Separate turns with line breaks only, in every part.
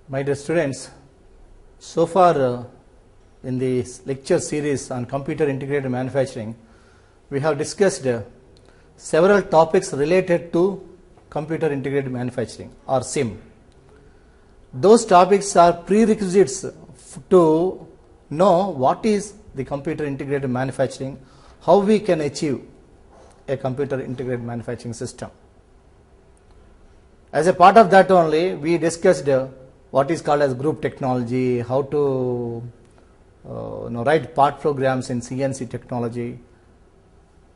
My dear students, so far in this lecture series on computer integrated manufacturing, we have discussed several topics related to computer integrated manufacturing or CIM. Those topics are prerequisites to know what is the computer integrated manufacturing, how we can achieve a computer integrated manufacturing system. As a part of that only, we discussed what is called as group technology, how to write part programs in CNC technology,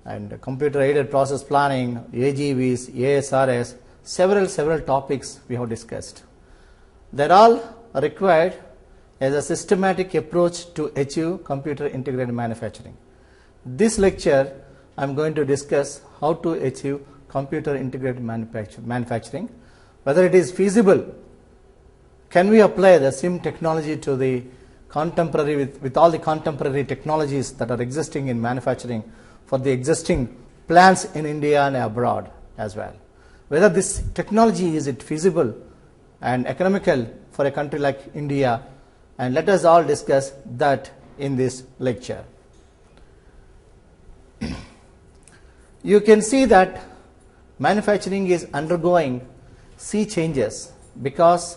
and computer aided process planning, AGVs, ASRS, several topics we have discussed. They're all required as a systematic approach to achieve computer integrated manufacturing. This lecture I am going to discuss how to achieve computer integrated manufacturing, whether it is feasible. Can we apply the CIM technology to the contemporary with all the contemporary technologies that are existing in manufacturing for the existing plants in India and abroad as well? Whether this technology is it feasible and economical for a country like India, and let us all discuss that in this lecture. You can see that manufacturing is undergoing sea changes because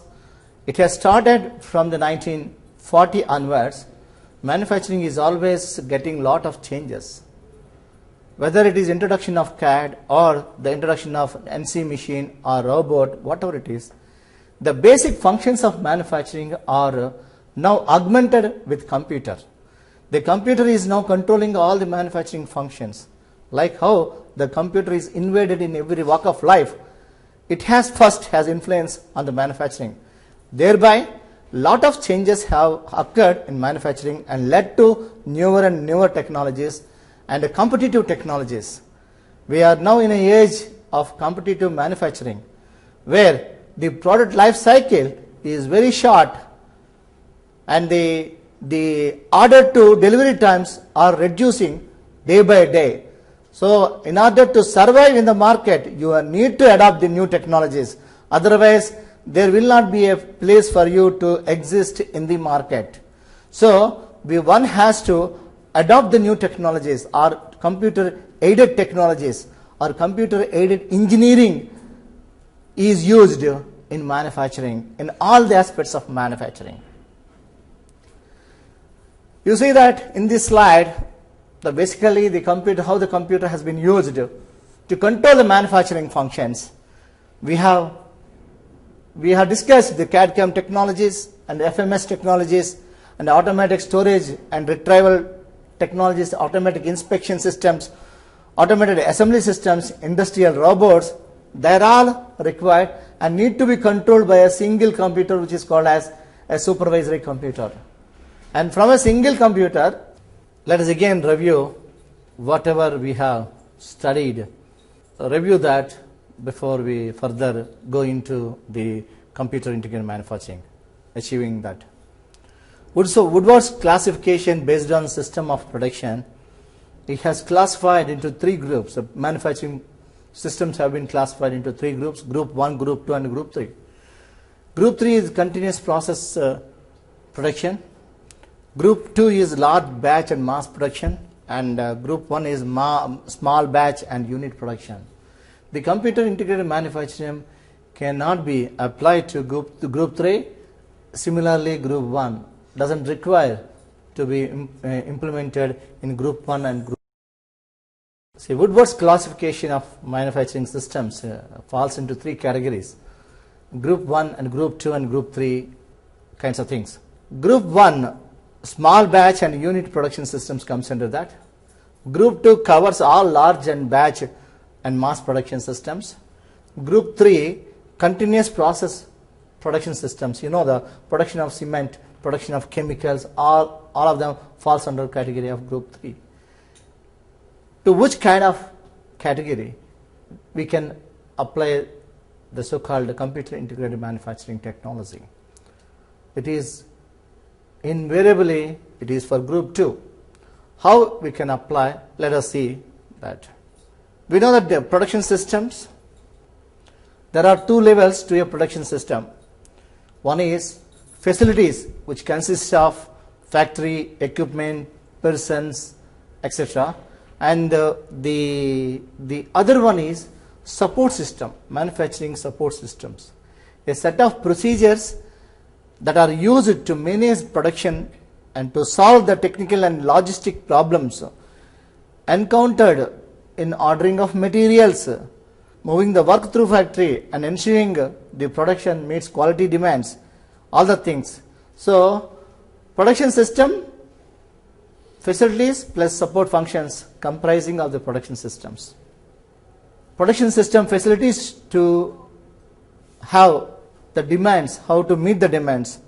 it has started from the 1940 onwards. Manufacturing is always getting lot of changes. Whether it is introduction of CAD or the introduction of NC machine or robot, whatever it is, the basic functions of manufacturing are now augmented with computer. The computer is now controlling all the manufacturing functions. Like how the computer is invaded in every walk of life, it has influence on the manufacturing. Thereby, lot of changes have occurred in manufacturing and led to newer and newer technologies and competitive technologies. We are now in an age of competitive manufacturing where the product life cycle is very short and the order to delivery times are reducing day by day. So in order to survive in the market, you need to adopt the new technologies. Otherwise, there will not be a place for you to exist in the market. So one has to adopt the new technologies or computer aided technologies or computer aided engineering is used in manufacturing, in all the aspects of manufacturing. You see that in this slide, basically the computer, how the computer has been used to control the manufacturing functions. We have discussed the CAD/CAM technologies and FMS technologies and automatic storage and retrieval technologies, automatic inspection systems, automated assembly systems, industrial robots. They are all required and need to be controlled by a single computer, which is called as a supervisory computer. And from a single computer, let us again review whatever we have studied. Review that before we further go into the computer integrated manufacturing, achieving that. Woodward's classification based on system of production, it has classified into three groups. The manufacturing systems have been classified into three groups: Group 1, Group 2, and Group 3. Group 3 is continuous process production. Group 2 is large batch and mass production, and Group 1 is small batch and unit production. The computer integrated manufacturing cannot be applied to Group 3. Similarly, Group 1 doesn't require to be implemented in Group 1 and Group 2. See, Woodward's classification of manufacturing systems falls into three categories: Group 1 and Group 2 and Group 3 kinds of things. Group 1, small batch and unit production systems comes under that. Group 2 covers all large and batch and mass production systems. Group 3, continuous process production systems. You know, the production of cement, production of chemicals, all of them falls under category of Group 3. To which kind of category we can apply the so-called computer integrated manufacturing technology? It is invariably, it is for Group 2. How we can apply? Let us see that. We know that the production systems, there are two levels to a production system. One is facilities, which consists of factory, equipment, persons, etc. And the other one is support system, manufacturing support systems, a set of procedures that are used to manage production and to solve the technical and logistic problems encountered in ordering of materials, moving the work through factory and ensuring the production meets quality demands, all the things. So production system, facilities plus support functions comprising of the production systems. Production system facilities to have the demands, how to meet the demands.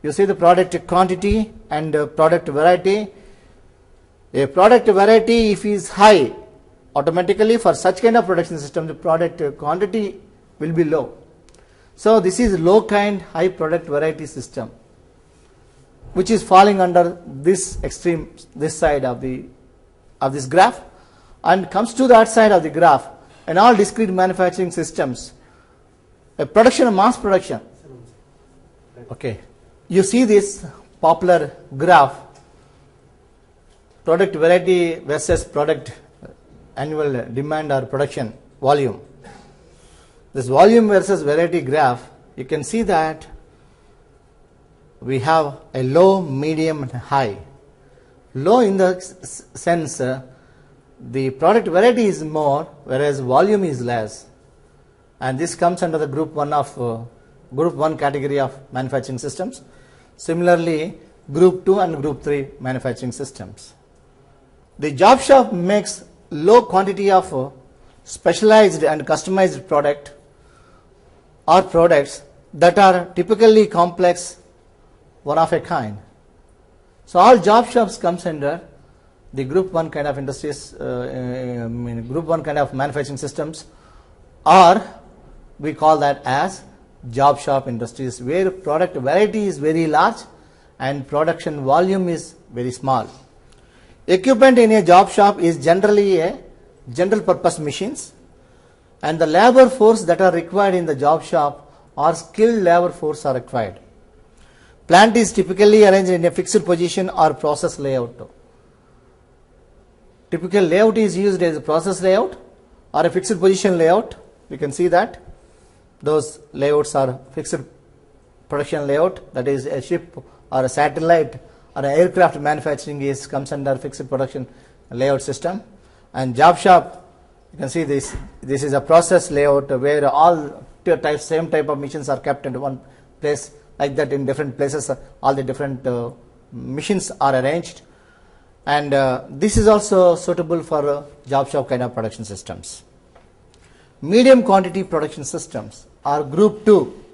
You see the product quantity and product variety. A product variety, if is high, automatically for such kind of production system, the product quantity will be low. So this is low kind, high product variety system, which is falling under this extreme, this side of this graph, and comes to that side of the graph. In all discrete manufacturing systems, a production, a mass production. Okay, you see this popular graph, product variety versus product annual demand or production volume. This volume versus variety graph, you can see that we have a low, medium and high. Low in the sense the product variety is more, whereas volume is less, and this comes under the group 1 category of manufacturing systems. Similarly, group 2 and group 3 manufacturing systems. The job shop makes low quantity of specialized and customized product or products that are typically complex, one of a kind. So all job shops comes under the group 1 kind of industries, group 1 kind of manufacturing systems, or we call that as job shop industries, where product variety is very large and production volume is very small. Equipment in a job shop is generally a general purpose machines, and the labor force that are required in the job shop or skilled labor force are required. Plant is typically arranged in a fixed position or process layout. Typical layout is used as a process layout or a fixed position layout. We can see that those layouts are fixed production layout, that is a ship or a satellite or an aircraft manufacturing comes under fixed production layout system. And job shop, you can see this is a process layout where all same type of machines are kept in one place, like that in different places all the different machines are arranged, and this is also suitable for job shop kind of production systems. Medium quantity production systems are group 2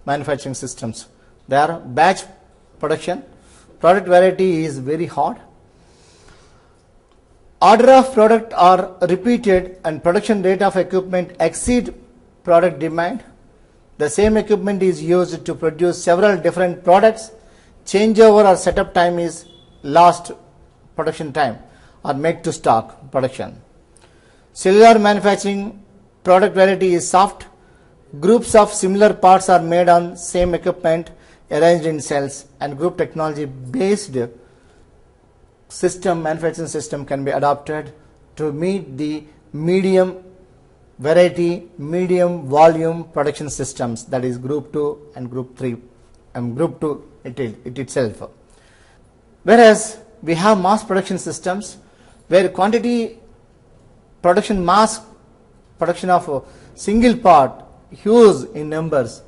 manufacturing systems. They are batch production, product variety is very hard, order of product are repeated and production rate of equipment exceed product demand. The same equipment is used to produce several different products. Changeover or setup time is lost production time or make to stock production. Cellular manufacturing, product variety is soft. Groups of similar parts are made on same equipment arranged in cells, and group technology based system, manufacturing system can be adopted to meet the medium variety, medium volume production systems, that is group 2 and group 3 and group 2 it itself. Whereas we have mass production systems where quantity production, mass production of single part, huge in numbers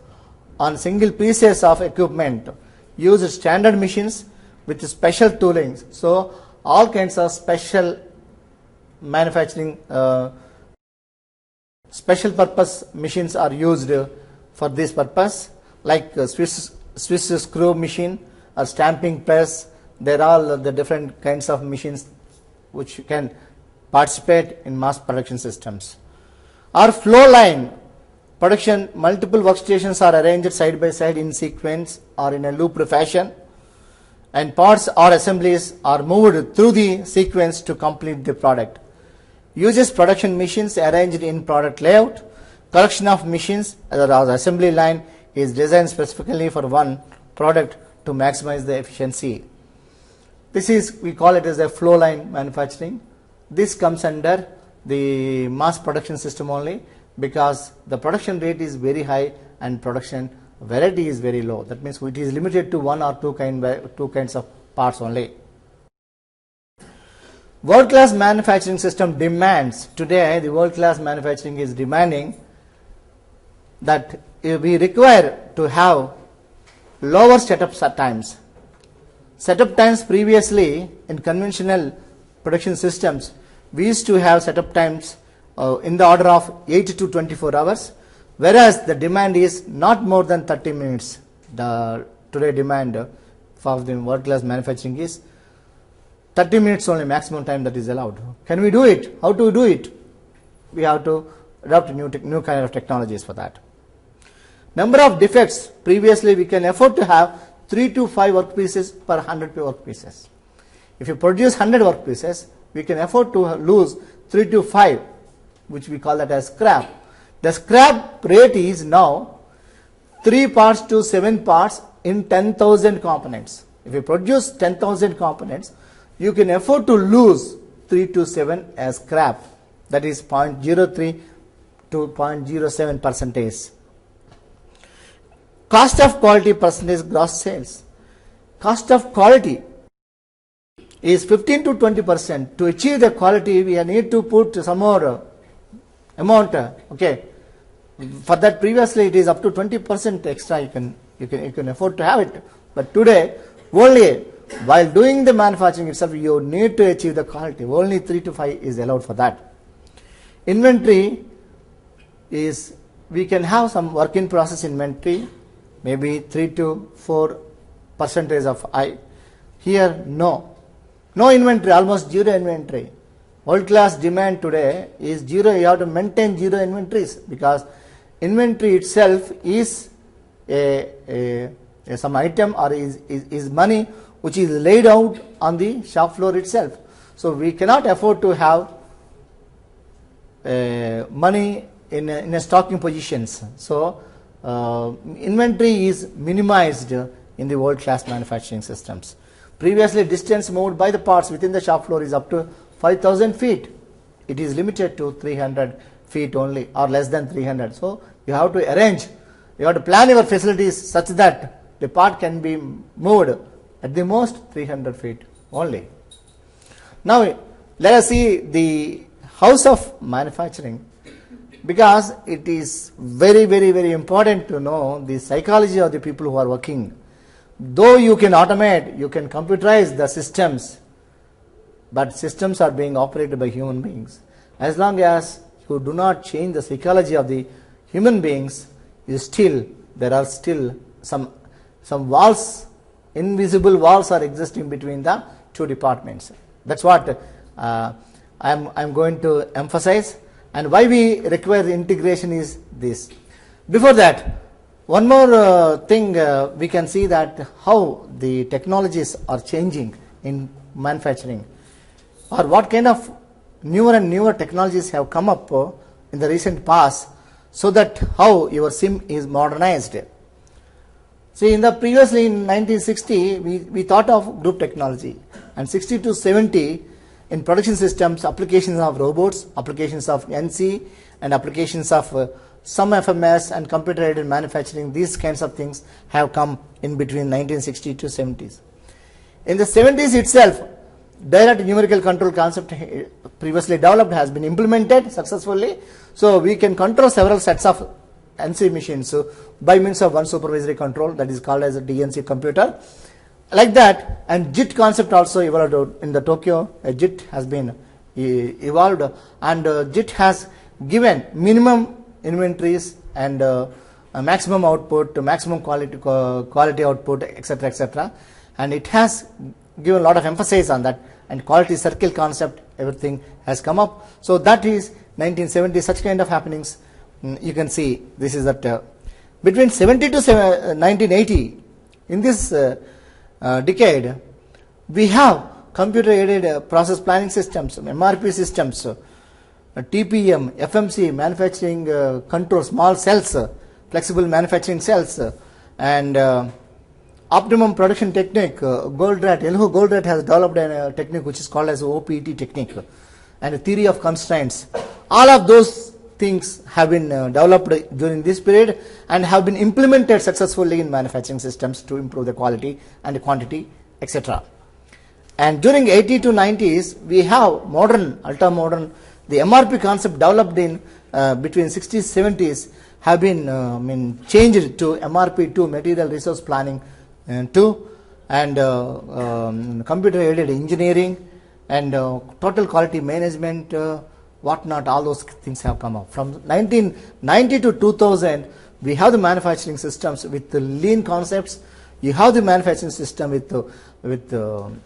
on single pieces of equipment, use standard machines with special toolings. So all kinds of special manufacturing special purpose machines are used for this purpose, like Swiss screw machine or stamping press. There are all the different kinds of machines which can participate in mass production systems. Or flow line production, multiple workstations are arranged side by side in sequence or in a loop fashion, and parts or assemblies are moved through the sequence to complete the product. Uses production machines arranged in product layout, collection of machines as assembly line is designed specifically for one product to maximize the efficiency. This is, we call it as a flow line manufacturing. This comes under the mass production system only, because the production rate is very high and production variety is very low. That means it is limited to one or two kinds of parts only. World-class manufacturing system demands, today the world-class manufacturing is demanding that we require to have lower setup times. Setup times previously in conventional production systems, we used to have setup times in the order of 8 to 24 hours, whereas the demand is not more than 30 minutes. The today demand for the world-class manufacturing is 30 minutes only maximum time that is allowed. Can we do it? How to do it? We have to adopt new kind of technologies for that. Number of defects, previously we can afford to have 3 to 5 workpieces per 100 workpieces. If you produce 100 workpieces, we can afford to lose 3 to 5, which we call that as scrap. The scrap rate is now 3 parts to 7 parts in 10,000 components. If you produce 10,000 components, you can afford to lose 3 to 7 as scrap. That is 0.03 to 0.07 percentage. Cost of quality percentage gross sales. Cost of quality is 15 to 20%. To achieve the quality, we need to put some more amount. Okay, for that previously it is up to 20% extra. You can afford to have it. But today, only while doing the manufacturing itself, you need to achieve the quality. Only 3 to 5 is allowed for that. Inventory is, we can have some work in process inventory, maybe 3 to 4% of I. Here, no inventory, almost zero inventory. World class demand today is zero. You have to maintain zero inventories, because inventory itself is some item or is money which is laid out on the shop floor itself. So we cannot afford to have money in a stocking positions. So inventory is minimized in the world class manufacturing systems. Previously, distance moved by the parts within the shop floor is up to 5,000 feet. It is limited to 300 feet only, or less than 300. So you have to arrange, you have to plan your facilities such that the part can be moved at the most 300 feet only. Now let us see the house of manufacturing, because it is very, very, very important to know the psychology of the people who are working. Though you can automate, you can computerize the systems, but systems are being operated by human beings. As long as you do not change the psychology of the human beings, there are still some walls, invisible walls are existing between the two departments. That's what I'm going to emphasize, and why we require integration is this. Before that, one more thing, we can see that how the technologies are changing in manufacturing, or what kind of newer and newer technologies have come up in the recent past, so that how your SIM is modernized. See, in the previously in 1960, we thought of group technology, and 60 to 70 in production systems, applications of robots, applications of NC, and applications of some FMS and computer aided manufacturing. These kinds of things have come in between 1960 to 70s. In the 70s itself, direct numerical control concept previously developed has been implemented successfully. So we can control several sets of NC machines by means of one supervisory control, that is called as a DNC computer. Like that, and JIT concept also evolved in the Tokyo. A JIT has been evolved, and JIT has given minimum inventories and maximum output, maximum quality output, etc., etc. And it has given a lot of emphasis on that, and quality circle concept, everything has come up. So that is 1970, such kind of happenings. You can see this is that between 70 to 1980, in this decade, we have computer aided process planning systems, MRP systems, TPM, FMC, manufacturing control, small cells, flexible manufacturing cells, and optimum production technique. Goldratt, Elihu Goldratt has developed a technique which is called as OPT technique, and a theory of constraints. All of those things have been developed during this period and have been implemented successfully in manufacturing systems to improve the quality and the quantity, etc. And during 80s to 90s, we have modern, ultra-modern, the MRP concept developed in between 60s, 70s have been changed to MRP2, Material Resource Planning 2, and computer-aided engineering, and total quality management, whatnot, all those things have come up. From 1990 to 2000, we have the manufacturing systems with the lean concepts. You have the manufacturing system with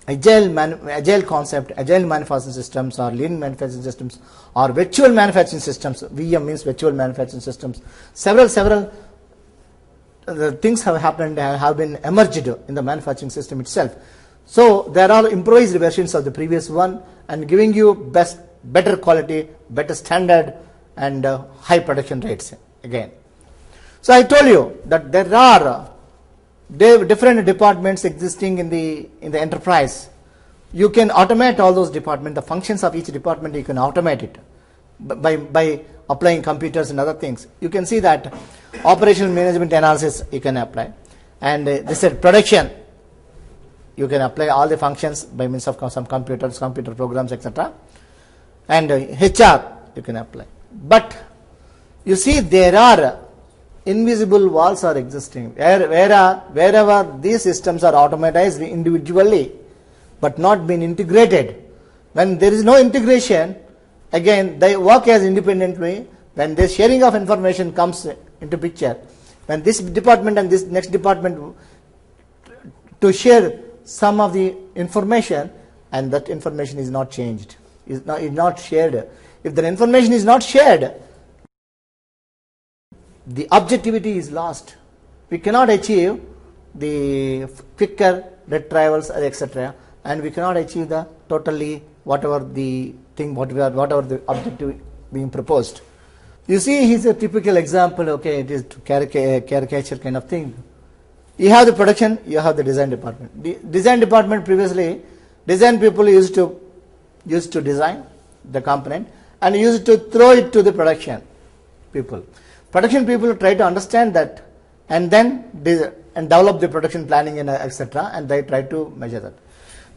agile concept, agile manufacturing systems, or lean manufacturing systems, or virtual manufacturing systems. VM means virtual manufacturing systems. Several things have happened, have been emerged in the manufacturing system itself. So there are improvised versions of the previous one and giving you better quality, better standard, and high production rates again. So I told you that there are different departments existing in the enterprise. You can automate all those departments. The functions of each department, you can automate it by applying computers and other things. You can see that operational management analysis you can apply, and this is production. You can apply all the functions by means of some computers, computer programs, etc. And HR you can apply. But you see, there are invisible walls are existing wherever these systems are automatized individually but not been integrated. When there is no integration, again they work as independently. When the sharing of information comes into picture, when this department and this next department to share some of the information, and that information is not changed, is not shared. If the information is not shared, the objectivity is lost. We cannot achieve the quicker retrievals, etc., and we cannot achieve the totally whatever the objective being proposed. You see, here's a typical example. Okay, it is to caricature kind of thing. You have the production, you have the design department. The design department, previously, design people used to design the component and used to throw it to the production people. Production people try to understand that and then develop the production planning and etc., and they try to measure that.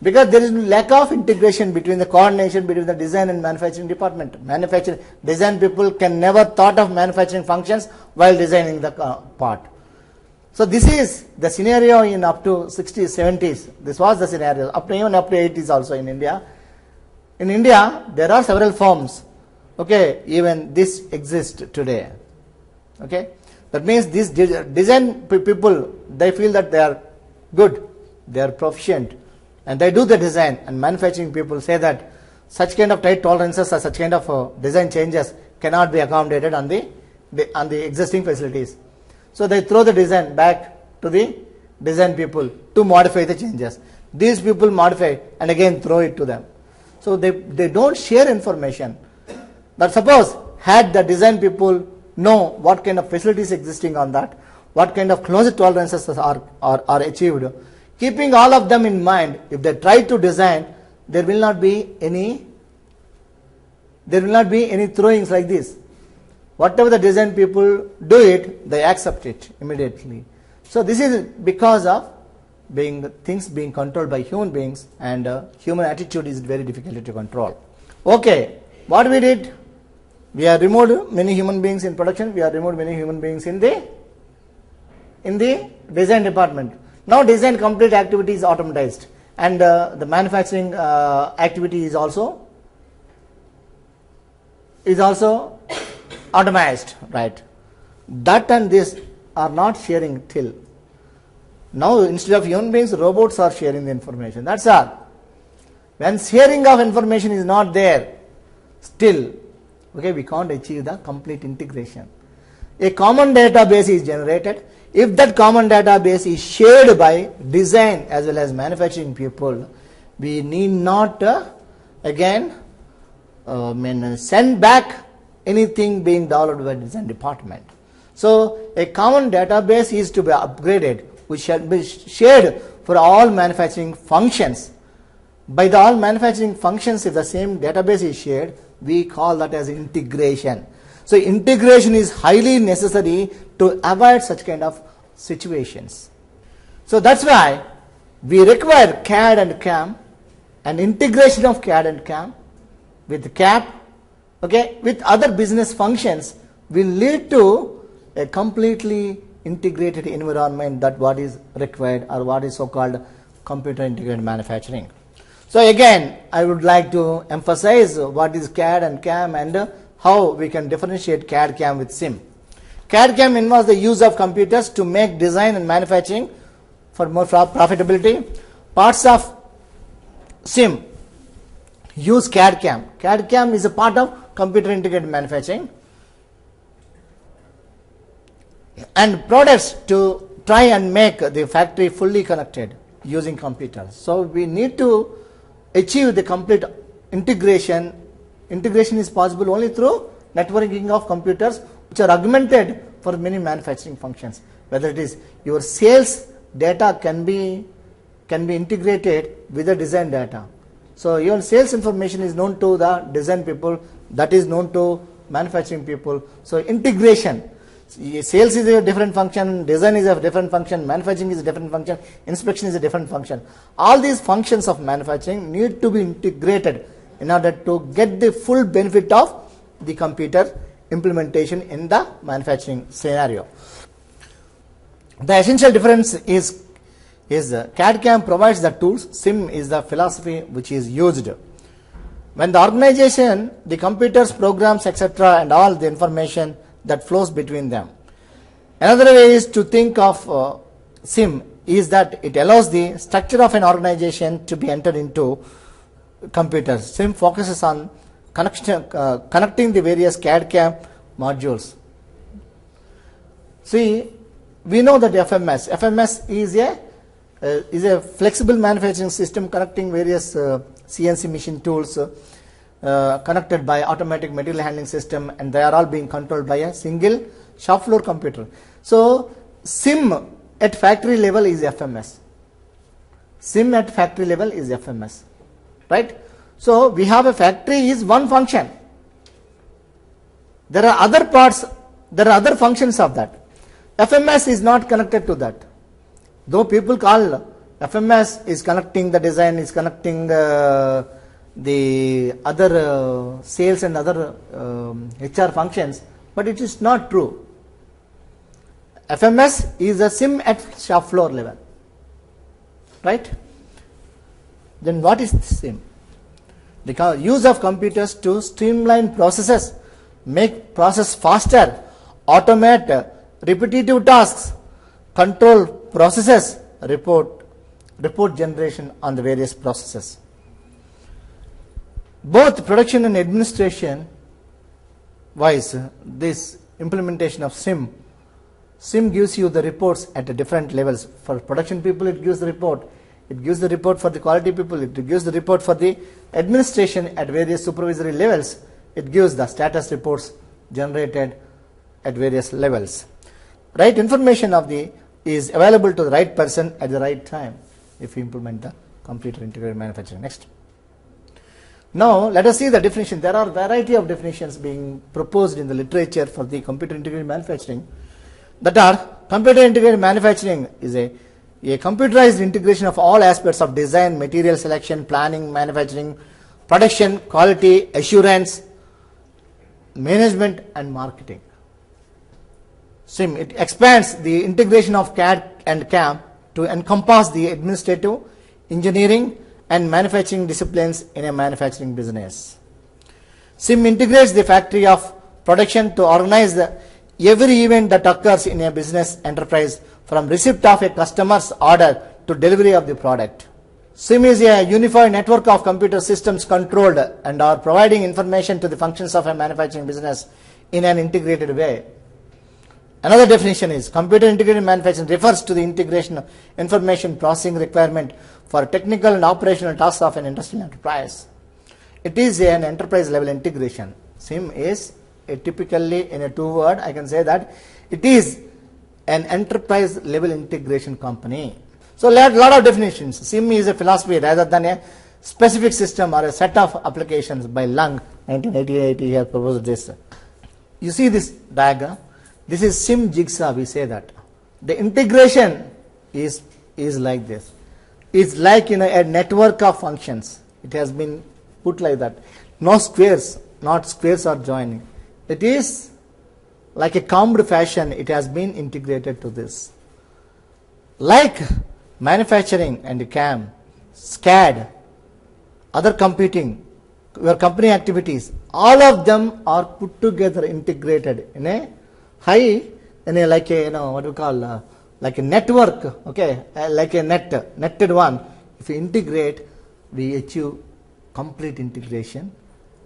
Because there is lack of integration between the coordination between the design and manufacturing department. Design people can never thought of manufacturing functions while designing the part. So this is the scenario in up to 60s, 70s. This was the scenario even up to 80s also in India. In India, there are several firms. Okay, even this exists today. Okay, that means these design people, they feel that they are good, they are proficient, and they do the design. And manufacturing people say that such kind of tight tolerances or such kind of design changes cannot be accommodated on the existing facilities. So they throw the design back to the design people to modify the changes. These people modify and again throw it to them. So they don't share information. But suppose had the design people know what kind of facilities existing on that, what kind of closure tolerances are achieved, keeping all of them in mind, if they try to design, there will not be any throwings like this. Whatever the design people do it, they accept it immediately. So this is because of things being controlled by human beings, and human attitude is very difficult to control. Okay, what we did? We have removed many human beings in production. We have removed many human beings in the design department. Now design complete activity is automatized, and the manufacturing activity is also automatized, right? That and this are not sharing till now. Instead of human beings, robots are sharing the information. That's all. When sharing of information is not there, still, okay, we can't achieve the complete integration. A common database is generated. If that common database is shared by design as well as manufacturing people, we need not send back anything being developed by design department. So a common database is to be upgraded, which shall be shared for all manufacturing functions. By the all manufacturing functions, if the same database is shared, we call that as integration. So integration is highly necessary to avoid such kind of situations. So that's why we require CAD and CAM, and integration of CAD and CAM with CAP, okay, with other business functions will lead to a completely integrated environment, that what is required, or what is so called computer integrated manufacturing. So again, I would like to emphasize what is CAD and CAM and how we can differentiate CAD CAM with SIM. CAD CAM involves the use of computers to make design and manufacturing for more profitability. Parts of SIM use CAD CAM. CAD CAM is a part of computer integrated manufacturing, and products to try and make the factory fully connected using computers. So we need to achieve the complete integration. Integration is possible only through networking of computers, which are augmented for many manufacturing functions. Whether it is your sales data can be integrated with the design data. So your sales information is known to the design people, that is known to manufacturing people. So integration. Sales is a different function, design is a different function, manufacturing is a different function, inspection is a different function. All these functions of manufacturing need to be integrated in order to get the full benefit of the computer implementation in the manufacturing scenario. The essential difference is CAD CAM provides the tools, SIM is the philosophy which is used. When the organization, the computers, programs, etc., and all the information that flows between them. Another way is to think of SIM is that it allows the structure of an organization to be entered into computers. SIM focuses on connecting the various CAD CAM modules. See, we know that FMS is a flexible manufacturing system connecting various CNC machine tools connected by automatic material handling system, and they are all being controlled by a single shop floor computer. So SIM at factory level is FMS. SIM at factory level is FMS, right? So we have a factory is one function. There are other parts, there are other functions of that. FMS is not connected to that. Though people call FMS is connecting the design, is connecting the other sales and other HR functions, but it is not true. FMS is a SIM at shop floor level, right? Then what is SIM? The use of computers to streamline processes, make process faster, automate repetitive tasks, control processes, report generation on the various processes. Both production and administration wise, this implementation of SIM gives you the reports at different levels. For production people, it gives the report. It gives the report for the quality people. It gives the report for the administration at various supervisory levels. It gives the status reports generated at various levels. Right information is available to the right person at the right time if you implement the computer integrated manufacturing. Next. Now let us see the definition. There are a variety of definitions being proposed in the literature for the computer integrated manufacturing. That are, computer integrated manufacturing is a computerized integration of all aspects of design, material selection, planning, manufacturing, production, quality, assurance, management, and marketing. SIM, it expands the integration of CAD and CAM to encompass the administrative, engineering, and manufacturing disciplines in a manufacturing business. SIM integrates the factory of production to organize every event that occurs in a business enterprise, from receipt of a customer's order to delivery of the product. SIM is a unified network of computer systems controlled and are providing information to the functions of a manufacturing business in an integrated way. Another definition is computer integrated manufacturing refers to the integration of information processing requirement for technical and operational tasks of an industrial enterprise. It is an enterprise level integration. SIM is typically, in a two word, I can say that It is an enterprise level integration company. So lot of definitions. SIM is a philosophy rather than a specific system or a set of applications. By Lung, 1988, he has proposed this. You see this diagram. This is SIM jigsaw. We say that the integration is like this. It's like a network of functions. It has been put like that. No squares, not squares are joining. It is like a combed fashion. It has been integrated to this. Like manufacturing and CAM, SCAD, other computing, your company activities, all of them are put together, integrated in a high, like a what we call like a network, okay, like a netted one. If we integrate, we achieve complete integration,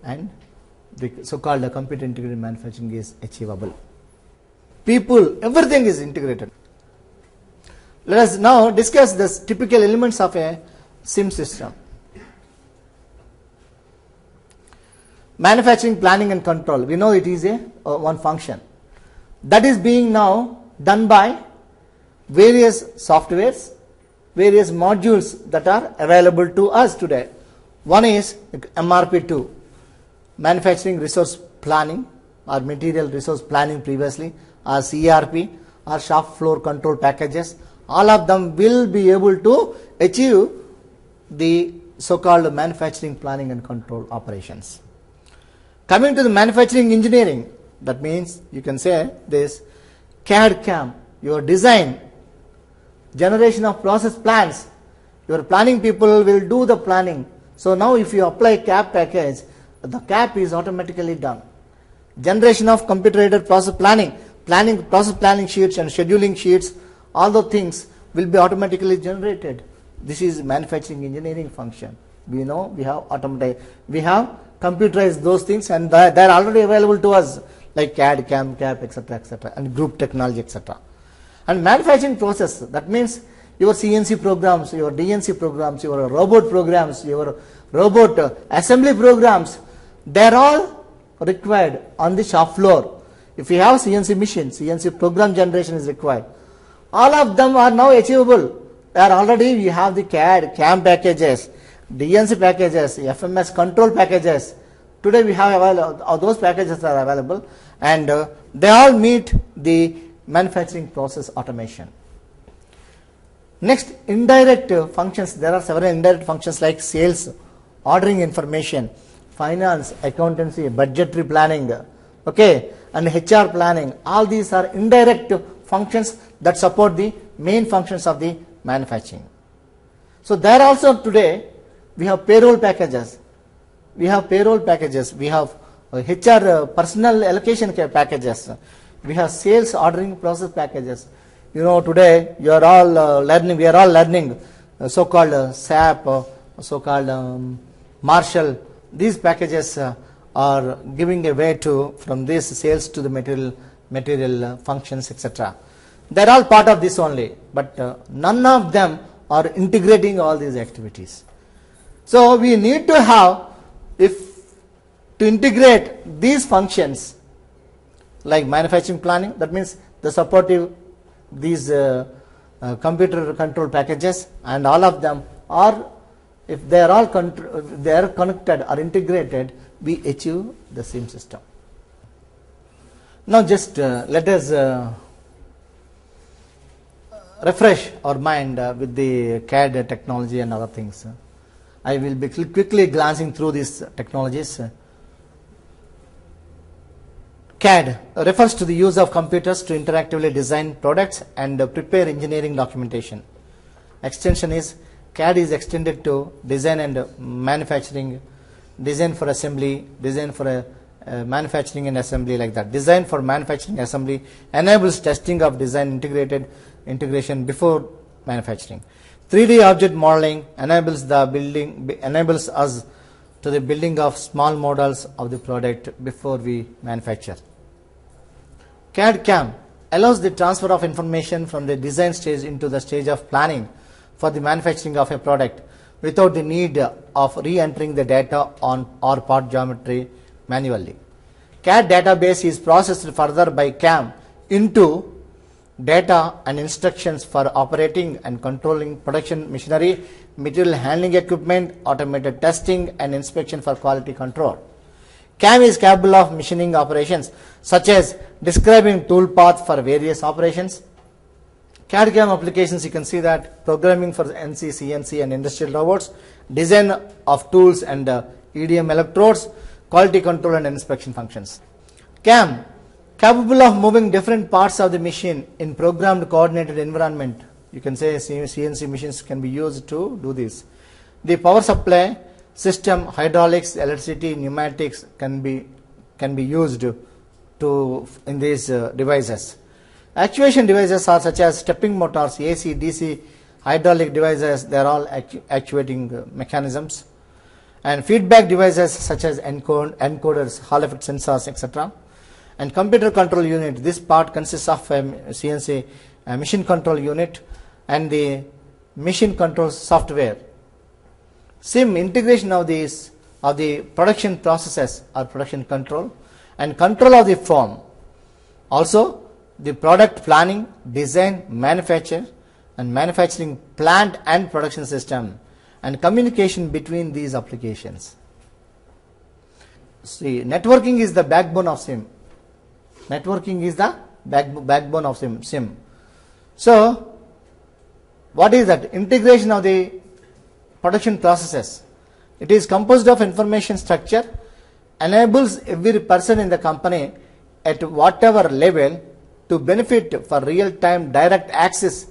and the so-called computer integrated manufacturing is achievable. People, everything is integrated. Let us now discuss the typical elements of a SIM system. Manufacturing planning and control. We know it is a one function that is being now done by various softwares, various modules that are available to us today. One is MRP2, manufacturing resource planning or material resource planning previously, or CRP or shop floor control packages. All of them will be able to achieve the so-called manufacturing planning and control operations. Coming to the manufacturing engineering, that means you can say this CAD CAM, your design, generation of process plans, your planning people will do the planning. So now if you apply CAP package, the CAP is automatically done. Generation of computer aided process planning, process planning sheets and scheduling sheets, all the things will be automatically generated. This is manufacturing engineering function. We know we have computerized those things, and they are already available to us, like CAD, CAM, CAP, etc., and group technology, etc. And manufacturing process, that means your CNC programs, your DNC programs, your robot programs, your robot assembly programs, they are all required on the shop floor. If you have CNC machine, CNC program generation is required. All of them are now achievable. They are already, we have the CAD, CAM packages, DNC packages, FMS control packages. Today we have available, those packages are available, and they all meet the manufacturing process automation. Next, indirect functions. There are several indirect functions like sales, ordering information, finance, accountancy, budgetary planning, okay, and HR planning. All these are indirect functions that support the main functions of the manufacturing. So there also today we have payroll packages. We have HR personnel allocation packages. We have sales ordering process packages. You know, today you are all learning. We are all learning so-called SAP, so-called Marshall. These packages are giving a way to from this sales to the material functions, etc. They are all part of this only, but none of them are integrating all these activities. So we need to have, to integrate these functions like manufacturing planning, that means the supportive, these computer control packages, and all of them are, if they are all they are connected or integrated, we achieve the same system. Now just let us refresh our mind with the CAD technology and other things. I will be quickly glancing through these technologies. CAD refers to the use of computers to interactively design products and prepare engineering documentation. Extension is CAD is extended to design and manufacturing, design for assembly, design for manufacturing and assembly, like that. Design for manufacturing assembly enables testing of design integration before manufacturing. 3D object modeling enables us to the building of small models of the product before we manufacture. CAD CAM allows the transfer of information from the design stage into the stage of planning for the manufacturing of a product without the need of re-entering the data on or part geometry manually. CAD database is processed further by CAM into data and instructions for operating and controlling production machinery, material handling equipment, automated testing and inspection for quality control. CAM is capable of machining operations such as describing tool path for various operations. CAD/CAM applications, you can see that programming for NC, CNC and industrial robots, design of tools and EDM electrodes, quality control and inspection functions. CAM, capable of moving different parts of the machine in programmed coordinated environment. You can say CNC machines can be used to do this. The power supply system, hydraulics, electricity, pneumatics can be used in these devices. Actuation devices are such as stepping motors, AC, DC, hydraulic devices, they are all actuating mechanisms. And feedback devices such as encoders, Hall effect sensors, etc. And computer control unit, this part consists of a CNC machine control unit and the machine control software. SIM, integration of the production processes or production control and control of the firm. Also the product planning, design, manufacture and manufacturing plant and production system and communication between these applications. See, networking is the backbone of SIM. Networking is the backbone of SIM. So, what is that? Integration of the production processes. It is composed of information structure, enables every person in the company at whatever level to benefit for real-time direct access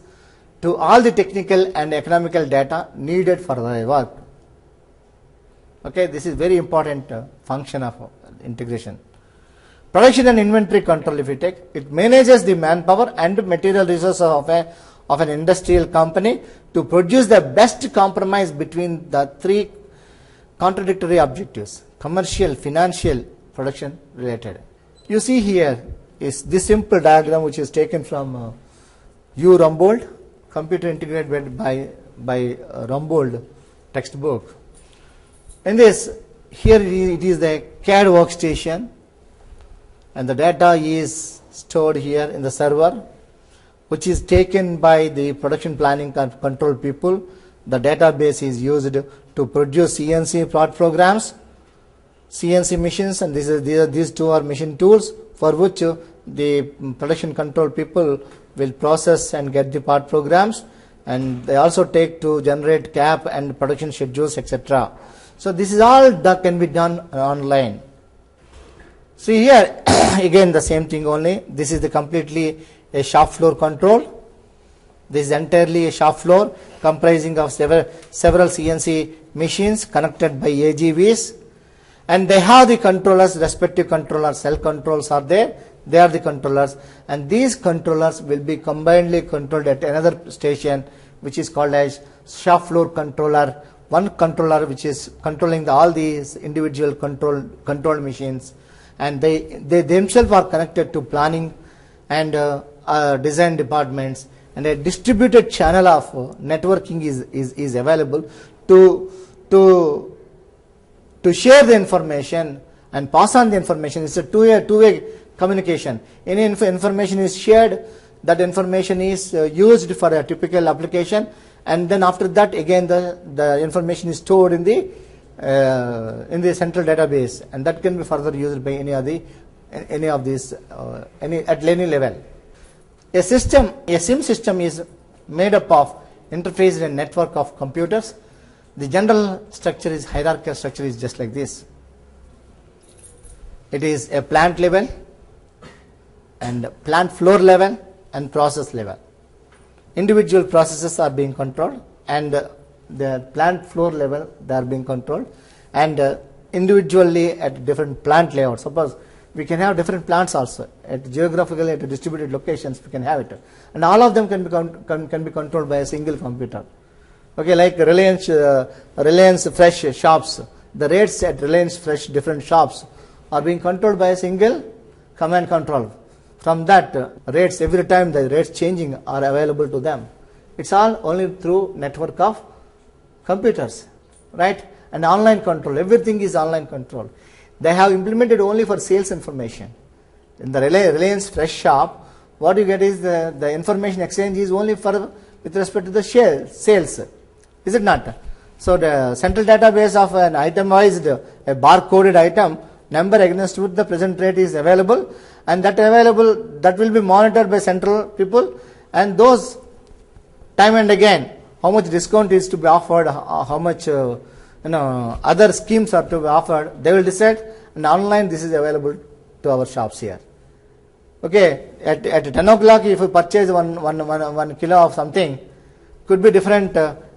to all the technical and economical data needed for their work. Okay, this is very important function of integration. Production and inventory control, if you take, it manages the manpower and material resources of an industrial company to produce the best compromise between the three contradictory objectives: commercial, financial, production related. You see here is this simple diagram which is taken from U. Rumbold, Computer Integrated by Rumbold textbook. In this, here it is the CAD workstation and the data is stored here in the server, which is taken by the production planning control people. The database is used to produce CNC plot programs, CNC machines, and these two are machine tools for which the production control people will process and get the part programs, and they also take to generate cap and production schedules, etc. So this is all that can be done online. See here again the same thing, only this is the completely a shop floor control. This is entirely a shop floor comprising of several CNC machines connected by AGVs, and they have the controllers, respective controllers, cell controls are there. They are the controllers, and these controllers will be combinedly controlled at another station which is called as shop floor controller. One controller which is controlling all these individual control machines, and they themselves are connected to planning and design departments, and a distributed channel of networking is available to share the information and pass on the information. It's a two-way communication. Any information is shared, that information is used for a typical application, and then after that again the information is stored in the central database, and that can be further used by any of these at any level. A SIM system is made up of interface and network of computers. The general structure is hierarchical structure is just like this. It is a plant level and plant floor level and process level. Individual processes are being controlled, and the plant floor level they are being controlled, and individually at different plant layouts. Suppose we can have different plants also at geographically at distributed locations. We can have it, and all of them can be controlled by a single computer. Okay, like Reliance Fresh shops, the rates at Reliance Fresh different shops are being controlled by a single command control. From that rates, every time the rates changing are available to them. It's all only through network of computers, right? And online control, everything is online control. They have implemented only for sales information. In the Reliance Fresh shop, what you get is the information exchange is only for with respect to the sales, is it not? So the central database of an itemized, a bar-coded item, number against which the present rate is available, and that will be monitored by central people, and those time and again how much discount is to be offered, how much other schemes are to be offered, they will decide, and online this is available to our shops here. Okay, at 10 o'clock if you purchase one kilo of something, could be different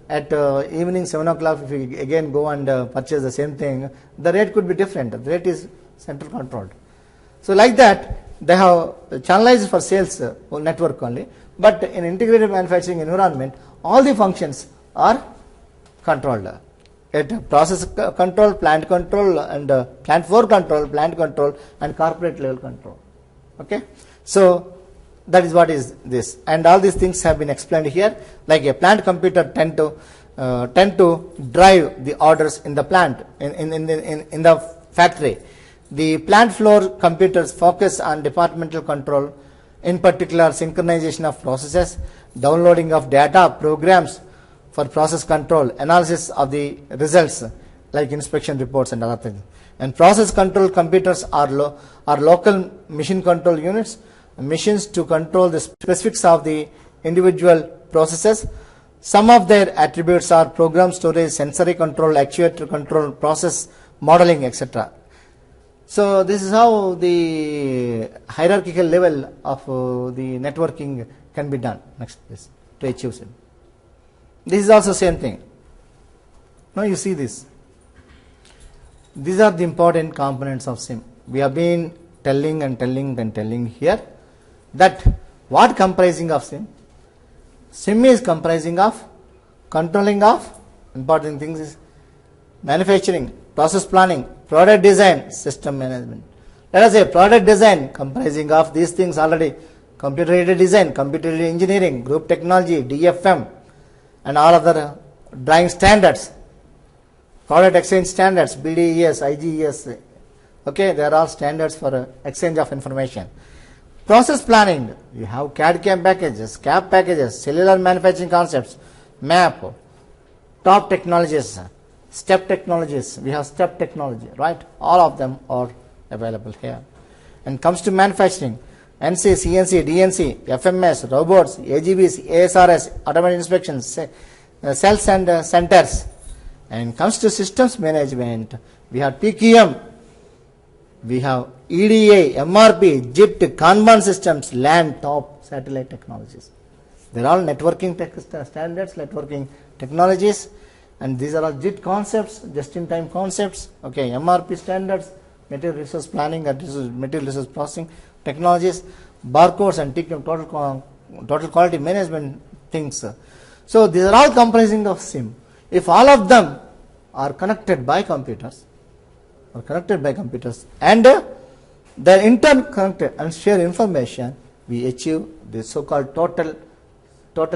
at evening 7 o'clock if you again go and purchase the same thing, the rate could be different. The rate is central controlled. So like that, they have channelized for sales network only, but in integrated manufacturing environment, all the functions are controlled. At process control, plant control, and plant floor control, plant control, and corporate level control. Okay, so that is what is this, and all these things have been explained here. Like a plant computer tend to drive the orders in the plant, in the factory. The plant floor computers focus on departmental control, in particular synchronization of processes, downloading of data, programs for process control, analysis of the results like inspection reports and other things. And process control computers are local machine control units, machines to control the specifics of the individual processes. Some of their attributes are program storage, sensory control, actuator control, process modeling, etc. So this is how the hierarchical level of the networking can be done. Next, please, to achieve SIM. This is also same thing. Now you see this. These are the important components of SIM. We have been telling here that what comprising of SIM? SIM is comprising of controlling of important things is manufacturing, process planning, product design, system management. Let us say product design comprising of these things already: computer aided design, computer aided engineering, group technology, DFM, and all other drawing standards, product exchange standards, BDES, IGES. Okay, they are all standards for exchange of information. Process planning, you have CAD/CAM packages, CAP packages, cellular manufacturing concepts, MAP, top technologies, step technologies. We have step technology, right? All of them are available here. And comes to manufacturing, NC, CNC, DNC, FMS, robots, AGVs, ASRS, automated inspections, cells and centers. And comes to systems management, we have PQM, we have EDA, MRP, JIT, Kanban systems, LAN, top satellite technologies. They are all networking standards, networking technologies, and these are all JIT concepts, just-in-time concepts. Okay, MRP standards, material resource planning and material resource processing technologies, barcodes and total quality management things. So these are all comprising of SIM. If all of them are connected by computers, and they're interconnected and share information, we achieve the so-called total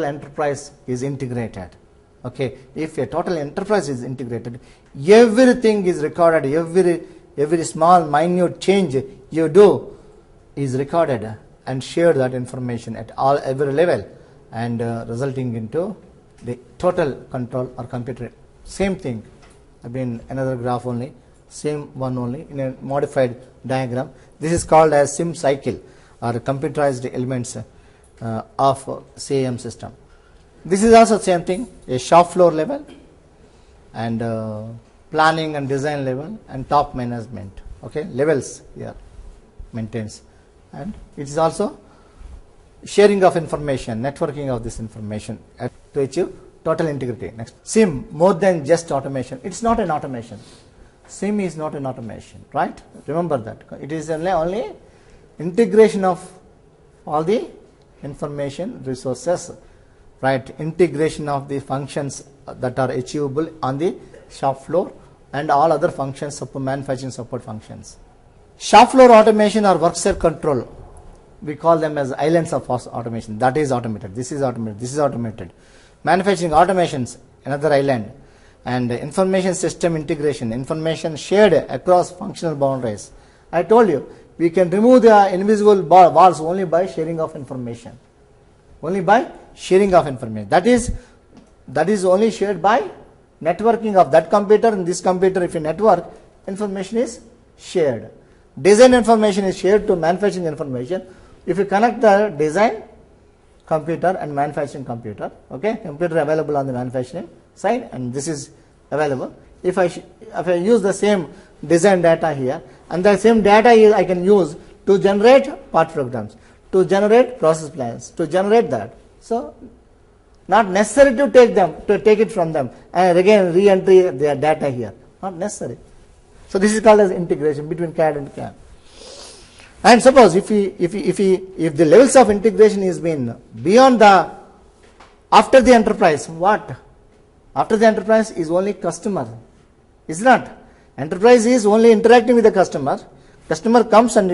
enterprise is integrated. Okay, if a total enterprise is integrated, everything is recorded, every small minute change you do is recorded and share that information at every level, and resulting into the total control or computer. Same thing, another graph only, same one only in a modified diagram. This is called as SIM cycle or computerized elements of CAM system. This is also same thing, a shop floor level, and planning and design level, and top management. Okay, levels here maintains, and it is also sharing of information, networking of this information to achieve total integrity. Next, SIM, more than just automation. It's not an automation. SIM is not an automation, right? Remember that. It is only integration of all the information resources, right? Integration of the functions that are achievable on the shop floor and all other functions, manufacturing support functions. Shop floor automation or work cell control, we call them as islands of automation. That is automated. This is automated. This is automated. Manufacturing automations, another island. And information system integration, information shared across functional boundaries. I told you, we can remove the invisible walls only by sharing of information. Only by sharing of information. That is only shared by networking of that computer and this computer. If a network, information is shared. Design information is shared to manufacturing information. If you connect the design computer and manufacturing computer, okay, computer available on the manufacturing side and this is available. If I use the same design data here, and the same data I can use to generate part programs, to generate process plans, to generate that. So not necessary to take it from them and again re-entry their data here. Not necessary. So this is called as integration between CAD and CAM. And suppose if the levels of integration is been beyond the after the enterprise, what? After the enterprise is only customer. Is not. Enterprise is only interacting with the customer. Customer comes and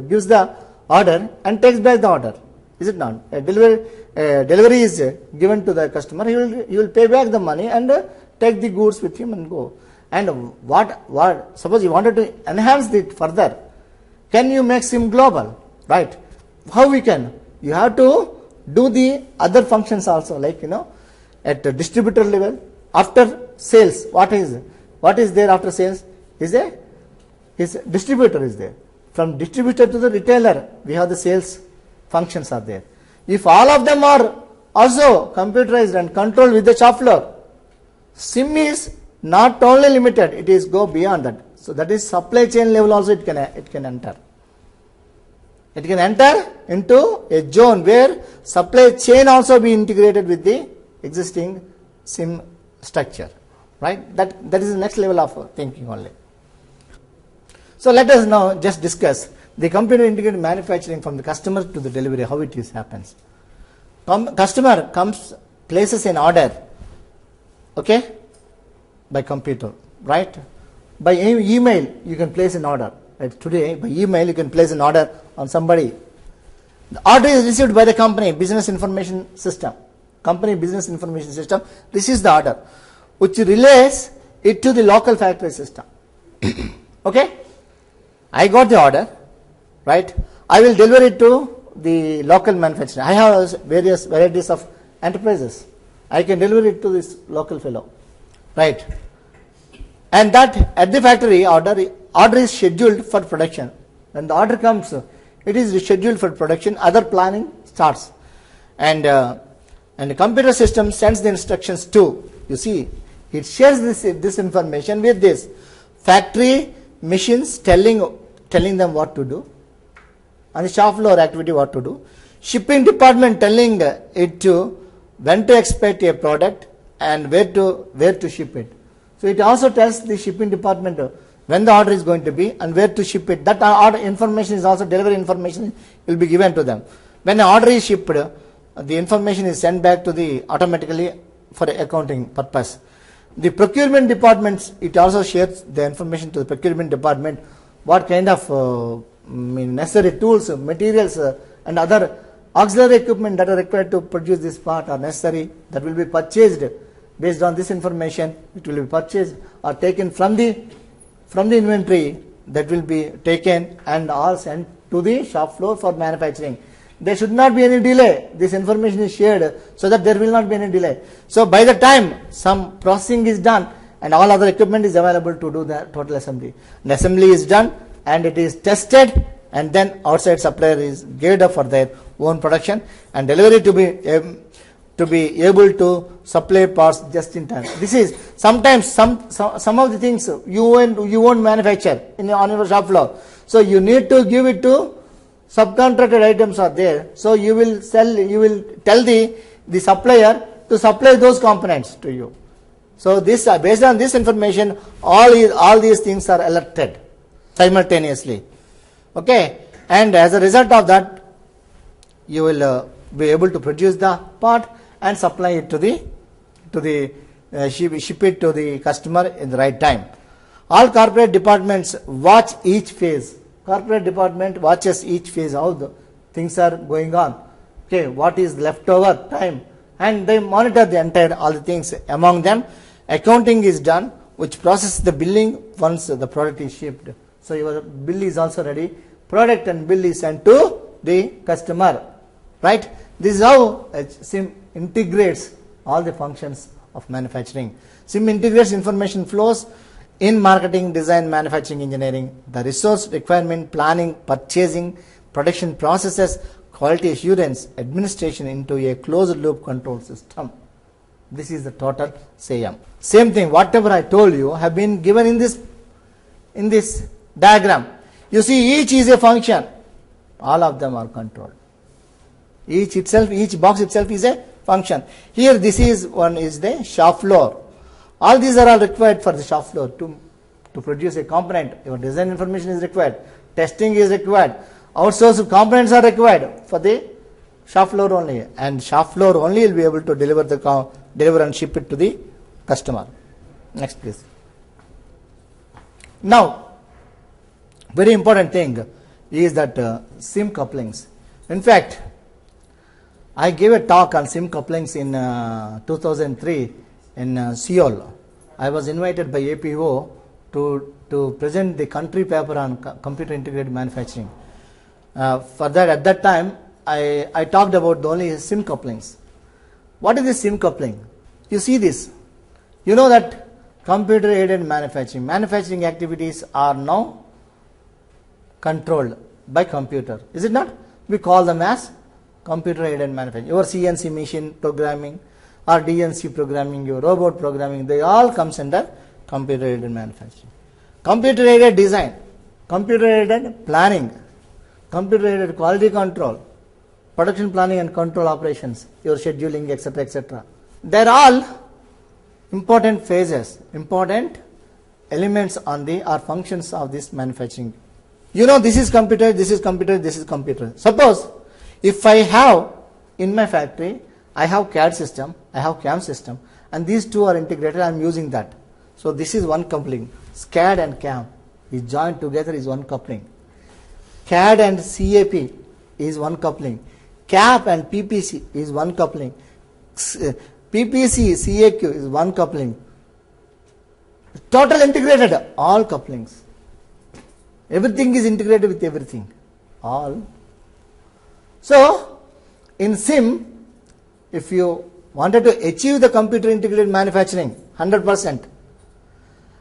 gives the order and takes back the order. Is it not? Delivery is given to the customer. He will pay back the money and take the goods with him and go. And what? Suppose you wanted to enhance it further. Can you make SIM global? Right? How we can? You have to do the other functions also, like at the distributor level. After sales, what is there after sales? Is distributor is there. From distributor to the retailer, we have the sales functions are there. If all of them are also computerized and controlled with the shop floor, SIM is not only limited, it is go beyond that. So that is supply chain level also it can enter. It can enter into a zone where supply chain also be integrated with the existing SIM structure. Right? That is the next level of thinking only. So let us now just discuss the computer integrated manufacturing from the customer to the delivery, how it happens. Customer comes, places an order, okay, by computer, right? By email, you can place an order. Right? Today, by email, you can place an order on somebody. The order is received by the company business information system. Company business information system receives the order, which relays it to the local factory system. Okay? I got the order, right? I will deliver it to the local manufacturer. I have various varieties of enterprises. I can deliver it to this local fellow, right? And that at the factory order is scheduled for production. When the order comes, it is scheduled for production. Other planning starts, and the computer system sends the instructions to. You see, it shares this information with this factory machines, telling them what to do, and the shop floor activity what to do. Shipping department telling it to when to expect a product and where to ship it. So it also tells the shipping department when the order is going to be and where to ship it. That order information is also delivery information will be given to them. When the order is shipped, the information is sent back to the automatically for accounting purpose. The procurement departments, it also shares the information to the procurement department, what kind of necessary tools, materials and other auxiliary equipment that are required to produce this part are necessary, that will be purchased. Based on this information, it will be purchased or taken from the inventory, that will be taken and all sent to the shop floor for manufacturing. There should not be any delay. This information is shared so that there will not be any delay. So by the time some processing is done and all other equipment is available to do the total assembly. The assembly is done and it is tested, and then outside supplier is geared up for their own production and delivery to be able to supply parts just in time. This is sometimes some of the things you won't manufacture on your shop floor. So you need to give it to subcontracted items are there. So you will tell the supplier to supply those components to you. So this based on this information, all these things are alerted simultaneously. Okay, and as a result of that, you will be able to produce the part and supply it ship it to the customer in the right time. All corporate departments watch each phase. Corporate department watches each phase, how the things are going on. Okay, what is leftover time, and they monitor the entire all the things. Among them, accounting is done, which processes the billing once the product is shipped. So your bill is also ready. product and bill is sent to the customer, right? This is how SIM integrates all the functions of manufacturing. SIM integrates information flows in marketing, design, manufacturing, engineering, the resource requirement, planning, purchasing, production processes, quality assurance, administration into a closed loop control system. This is the total SIM. Same thing, whatever I told you have been given in this diagram. You see, each is a function. All of them are controlled. Each box itself is a function. Here, this is one is the shop floor. All these are all required for the shop floor to produce a component. Your design information is required. Testing is required. Outsourced components are required for the shop floor only. And shop floor only will be able to deliver and ship it to the customer. Next, please. Now, very important thing is that SIM couplings. In fact, I gave a talk on SIM couplings in 2003 in Seoul. I was invited by APO to present the country paper on computer integrated manufacturing. For that, at that time, I talked about the only SIM couplings. What is the SIM coupling? You see this. You know that computer aided manufacturing activities are now controlled by computer. Is it not? We call them as computer aided manufacturing. Your CNC machine programming or DNC programming, your robot programming, they all comes under computer aided manufacturing. Computer aided design, computer aided planning, computer aided quality control, production planning and control operations, your scheduling, etc., etc. They're all important phases, important elements on the or functions of this manufacturing. You know, this is computer, this is computer, this is computer. Suppose if I have in my factory, I have CAD system, I have CAM system, and these two are integrated, I am using that. So this is one coupling. CAD and CAM is joined together is one coupling. CAD and CAP is one coupling. CAP and PPC is one coupling. PPC, CAQ is one coupling. Total integrated, all couplings. Everything is integrated with everything. All. So, in SIM, if you wanted to achieve the computer integrated manufacturing 100%,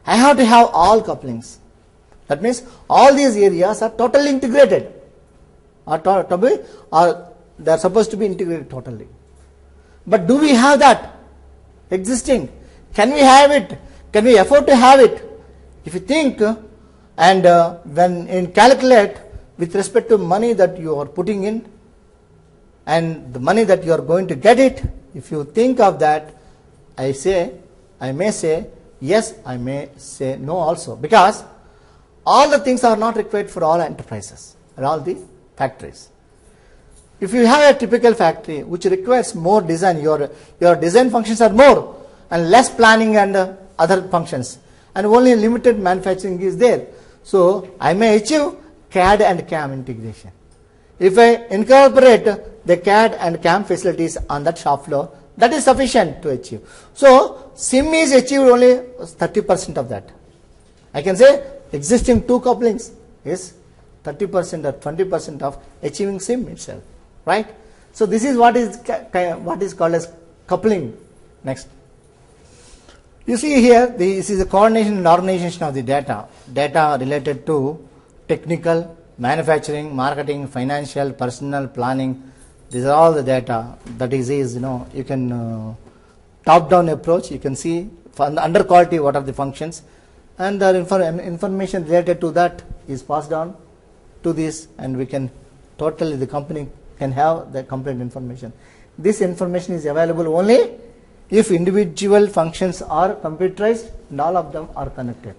I have to have all couplings. That means all these areas are totally integrated. Or they are supposed to be integrated totally. But do we have that existing? Can we have it? Can we afford to have it? If you think and when in calculate with respect to money that you are putting in and the money that you are going to get it, if you think of that, I may say yes, I may say no also, because all the things are not required for all enterprises or all the factories. If you have a typical factory which requires more design, your design functions are more and less planning and other functions, and only limited manufacturing is there. So I may achieve CAD and CAM integration. If I incorporate the CAD and CAM facilities on that shop floor, that is sufficient to achieve. So SIM is achieved only 30% of that. I can say existing two couplings is 30% or 20% of achieving SIM itself, right? So this is what is called as coupling. Next. You see here, this is the coordination and organization of the data related to technical, manufacturing, marketing, financial, personal, planning. These are all the data that is you can top-down approach. You can see under quality what are the functions, and the information related to that is passed on to this, and we can totally the company can have the complete information. This information is available only if individual functions are computerized and all of them are connected.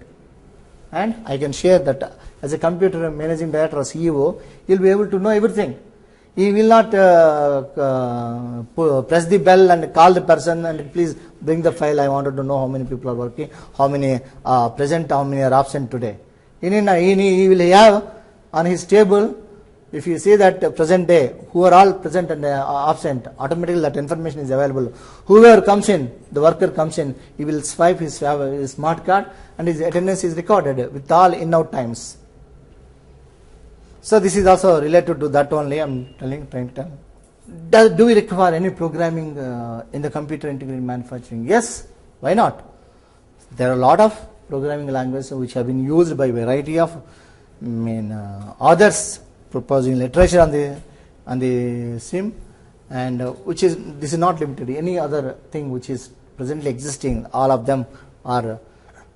And I can share that as a computer managing director or CEO, you'll be able to know everything. He will not press the bell and call the person and please bring the file. I wanted to know how many people are working, how many are present, how many are absent today. He will have on his table, if you say that present day, who are all present and absent, automatically that information is available. Whoever comes in, the worker comes in, he will swipe his smart card and his attendance is recorded with all in-out times. So this is also related to that only. I'm trying to tell. Do we require any programming in the computer integrated manufacturing? Yes. Why not? There are a lot of programming languages which have been used by a variety of authors proposing literature on the SIM, and this is not limited. Any other thing which is presently existing, all of them are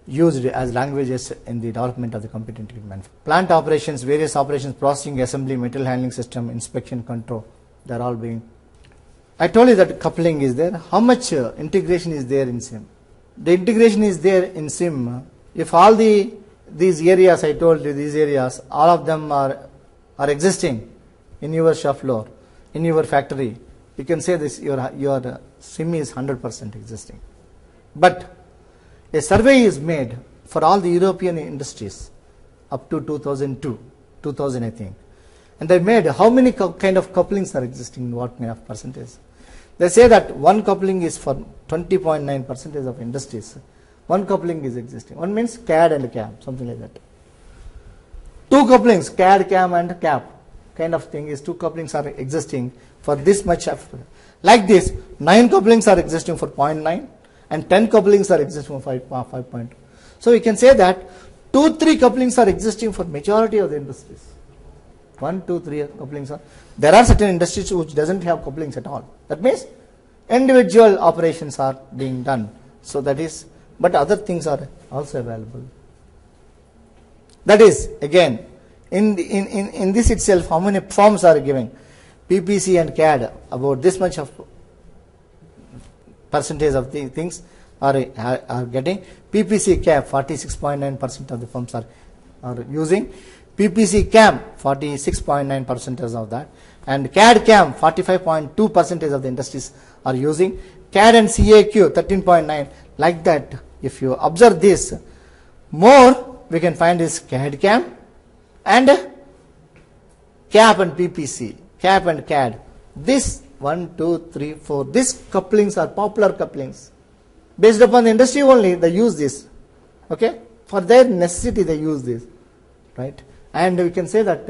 used as languages in the development of the computer integrated manufacturing. Plant operations, various operations, processing, assembly, material handling system, inspection, control, they are all being. I told you that coupling is there. How much integration is there in SIM? The integration is there in SIM. If all these areas, I told you, these areas, all of them are existing in your shop floor, in your factory, you can say this, your SIM is 100% existing. But a survey is made for all the European industries up to 2000 I think. And they made how many kind of couplings are existing in what kind of percentage. They say that one coupling is for 20.9% of industries. One coupling is existing. One means CAD and CAM, something like that. Two couplings, CAD, CAM and CAP kind of thing is two couplings are existing for this much of. Like this, 9 couplings are existing for 0.9 and 10 couplings are existing for 5.2. So we can say that 2-3 couplings are existing for majority of the industries. 1-2-3 couplings are. There are certain industries which doesn't have couplings at all. That means individual operations are being done. So that is, but other things are also available. That is, again, in this itself, how many forms are given? PPC and CAD, about this much of percentage of the things are getting. PPC CAP, 46.9% of the firms are using. PPC CAM, 46.9% of that. And CAD CAM, 45.2% of the industries are using. CAD and CAQ, 13.9%. Like that, if you observe this, more we can find is CAD CAM and CAP and PPC, CAP and CAD. This 1, 2, 3, 4, these couplings are popular couplings. Based upon the industry only, they use this. Okay? For their necessity, they use this. Right? And we can say that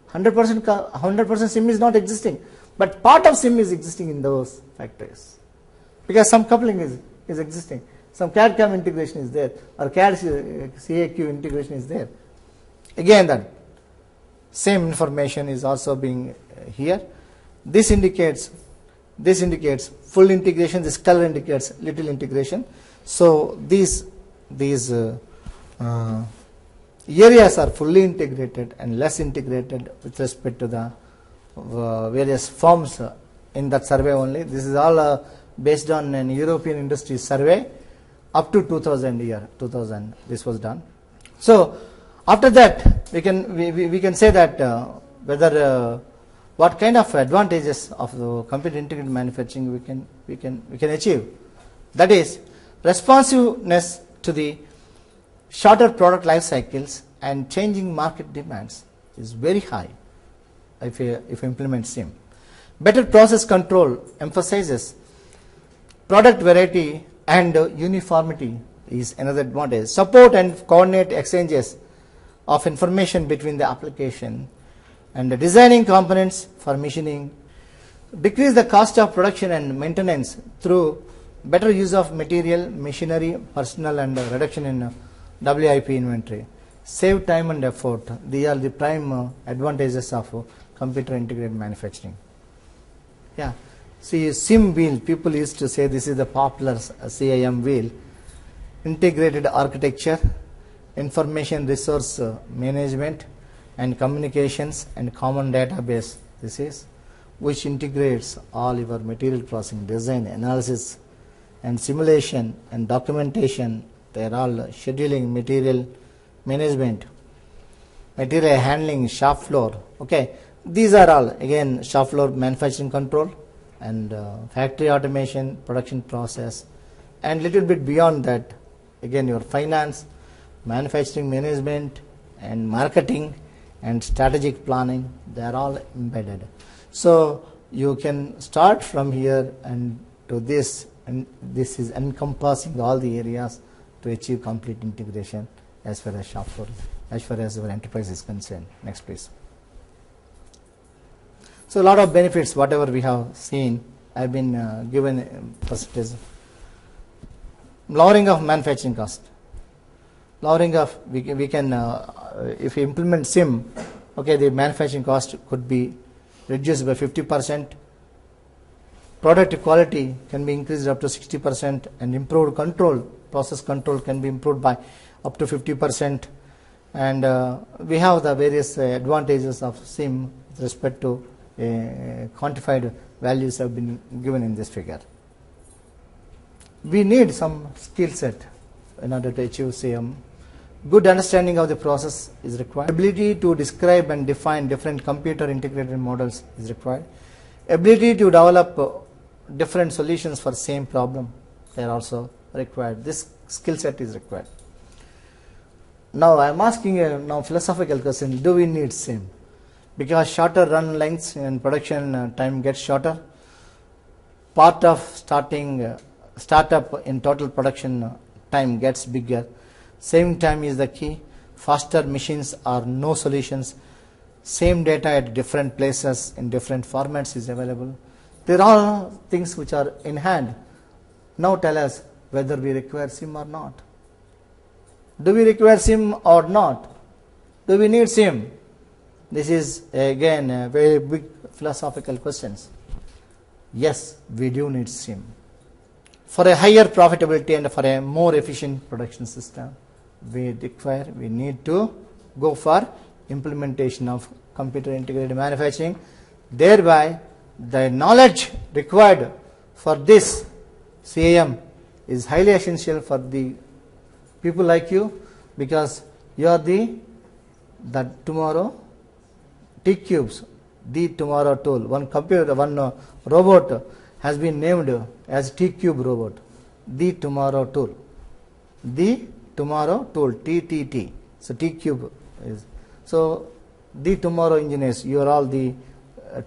100% SIM is not existing, but part of SIM is existing in those factories. Because some coupling is existing. Some CAD CAM integration is there, or CAD CAQ integration is there. Again, that same information is also being here. This indicates full integration. This color indicates little integration. So these areas are fully integrated and less integrated with respect to the various forms in that survey only. This is all based on an European industry survey up to 2000 this was done. So after that we can say that whether what kind of advantages of the computer integrated manufacturing we can achieve. That is responsiveness to the shorter product life cycles and changing market demands is very high if you implement SIM. Better process control emphasizes product variety and uniformity is another advantage. Support and coordinate exchanges of information between the application and the designing components for machining. Decrease the cost of production and maintenance through better use of material, machinery, personnel and reduction in WIP inventory. Save time and effort. These are the prime advantages of computer integrated manufacturing. Yeah. See, SIM wheel, people used to say this is the popular CIM wheel. Integrated architecture, information resource management and communications and common database. This is which integrates all your material processing, design, analysis and simulation and documentation. They are all scheduling, material management, material handling, shop floor. Okay, these are all again shop floor manufacturing control and factory automation, production process, and little bit beyond that, again your finance, manufacturing management, and marketing and strategic planning. They are all embedded. So you can start from here and to this, and this is encompassing all the areas to achieve complete integration as far as shop floor, as far as your enterprise is concerned. Next, please. So a lot of benefits, whatever we have seen, have been given percentage. Lowering of manufacturing cost. Lowering of, we can if we implement SIM, okay, the manufacturing cost could be reduced by 50%. Product quality can be increased up to 60%, and improved control, process control can be improved by up to 50%. And we have the various advantages of SIM with respect to quantified values have been given in this figure. We need some skill set in order to achieve SIM. Good understanding of the process is required. Ability to describe and define different computer integrated models is required. Ability to develop different solutions for same problem, they are also required. This skill set is required. Now I am asking a now philosophical question: do we need SIM? Because shorter run lengths and production time gets shorter. Part of startup in total production time gets bigger. Saving time is the key. Faster machines are no solutions. Same data at different places in different formats is available. There are things which are in hand. Now tell us whether we require SIM or not. Do we require SIM or not? Do we need SIM? This is again a very big philosophical questions. Yes, we do need SIM. For a higher profitability and for a more efficient production system, we need to go for implementation of computer integrated manufacturing. Thereby, the knowledge required for this CAM is highly essential for the people like you, because you are the tomorrow T-Cubes, the tomorrow tool. One robot has been named as T-Cube robot, the tomorrow tool. The tomorrow tool, TTT. So T-Cube is. So the tomorrow engineers, you are all the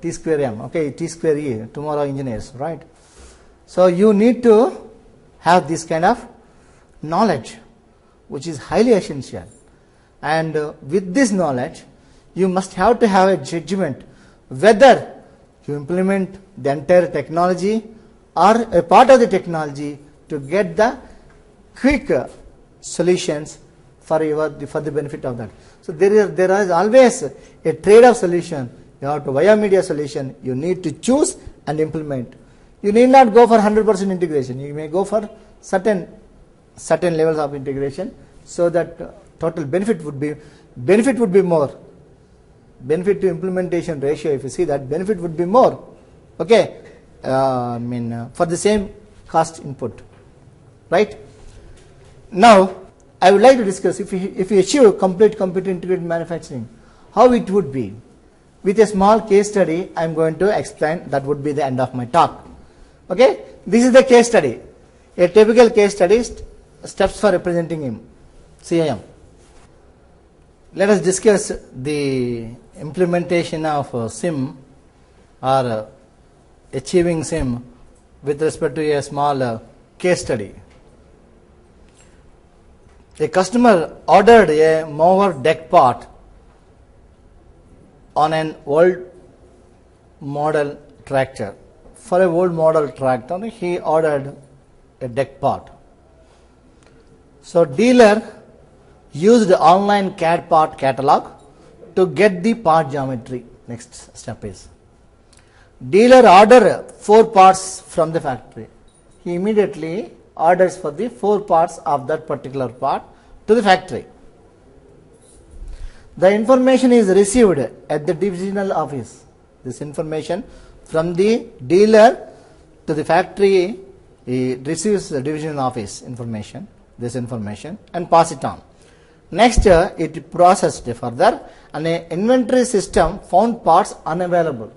T square M, okay, T square E, tomorrow engineers, right? So you need to have this kind of knowledge, which is highly essential. And with this knowledge, you must have to have a judgment whether you implement the entire technology or a part of the technology to get the quick solutions for the benefit of that. So there is always a trade-off solution. You have to via media solution. You need to choose and implement. You need not go for 100% integration. You may go for certain levels of integration, so that total benefit would be more. Benefit to implementation ratio, if you see that, benefit would be more. Okay, for the same cost input, right? Now, I would like to discuss if we achieve complete computer integrated manufacturing, how it would be. With a small case study, I am going to explain. That would be the end of my talk. Okay, this is the case study. A typical case study, steps for representing him, CIM. Let us discuss the implementation of SIM or achieving SIM with respect to a small case study. A customer ordered a mower deck part on an old model tractor. For a old model tractor, he ordered a deck part. So dealer used online CAD part catalog to get the part geometry. Next step is dealer order 4 parts from the factory. He immediately orders for the 4 parts of that particular part to the factory. The information is received at the divisional office. This information from the dealer to the factory, he receives the divisional office information, this information, and pass it on. Next, it processed further, and an inventory system found parts unavailable.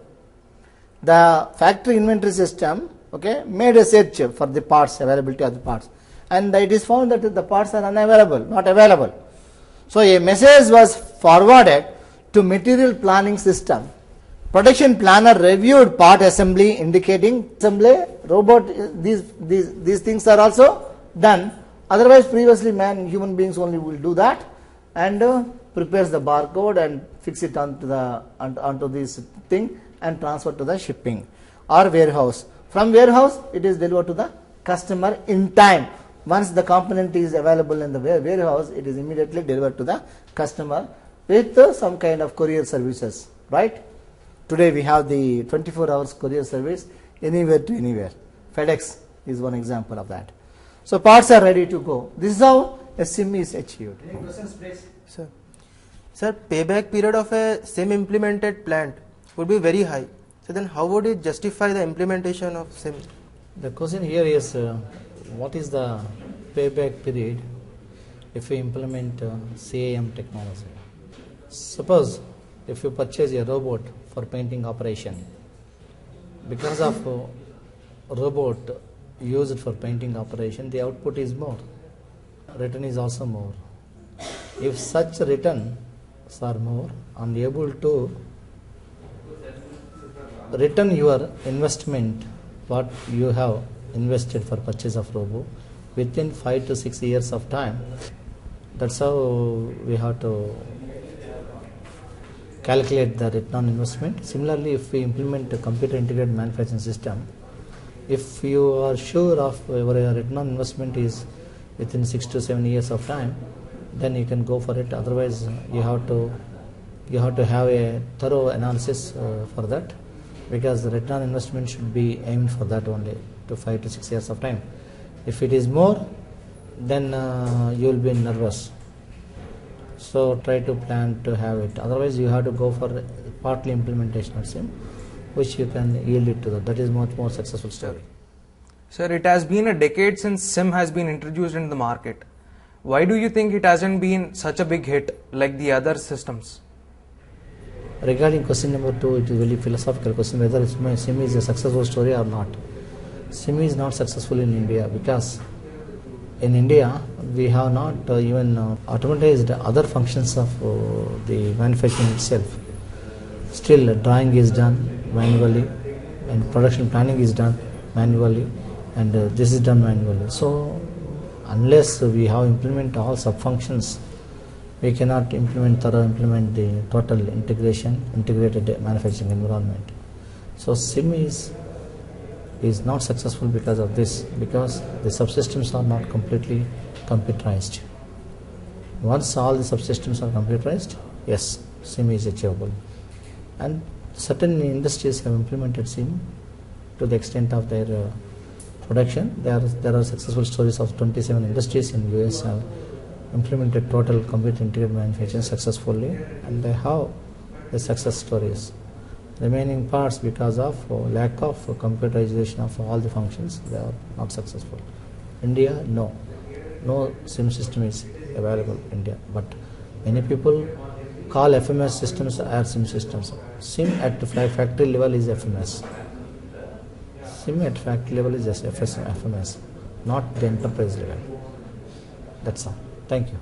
The factory inventory system, okay, made a search for the parts, availability of the parts, and it is found that the parts are unavailable, not available. So a message was forwarded to material planning system. Production planner reviewed part assembly, indicating assembly robot. These things are also done. Otherwise, previously human beings only will do that and prepares the barcode and fix it onto this thing and transferred to the shipping or warehouse. From warehouse, it is delivered to the customer in time. Once the component is available in the warehouse, it is immediately delivered to the customer with some kind of courier services, right? Today we have the 24 hours courier service anywhere to anywhere. FedEx is one example of that. So parts are ready to go. This is how a SIM is achieved. Any questions, please?
Sir, payback period of a SIM implemented plant would be very high. So then how would it justify the implementation of SIM?
The question here is what is the payback period if we implement CAM technology? Suppose if you purchase a robot for painting operation, because of robot used for painting operation, the output is more, return is also more. If such returns are more and able to return your investment, what you have invested for purchase of robot within 5 to 6 years of time, that's how we have to calculate the return on investment. Similarly, if we implement a computer integrated manufacturing system, if you are sure of your return on investment is within 6 to 7 years of time, then you can go for it. Otherwise, you have to have a thorough analysis for that, because the return on investment should be aimed for that only, to 5 to 6 years of time. If it is more, then you will be nervous. So try to plan to have it. Otherwise, you have to go for partly implementation of SIM, which you can yield it to that. That is much more successful story.
Sir, it has been a decade since SIM has been introduced into the market. Why do you think it hasn't been such a big hit like the other systems?
Regarding question number 2, it is a very philosophical question whether SIM is a successful story or not. SIM is not successful in India because in India we have not even automatized other functions of the manufacturing itself. Still, drawing is done manually and production planning is done manually, and this is done manually. So unless we have implement all sub-functions, we cannot implement the total integrated manufacturing environment. So SIM is not successful because of this, because the subsystems are not completely computerized. Once all the subsystems are computerized, yes, SIM is achievable. And certain industries have implemented SIM to the extent of their production. There are successful stories of 27 industries in US have implemented total computer integrated manufacturing successfully, and they have the success stories. Remaining parts, because of lack of computerization of all the functions, they are not successful. India, no SIM system is available in India, but many people call FMS systems as SIM systems. SIM at factory level is FMS. SIM at factory level is just FMS, not the enterprise level. That's all. Thank you.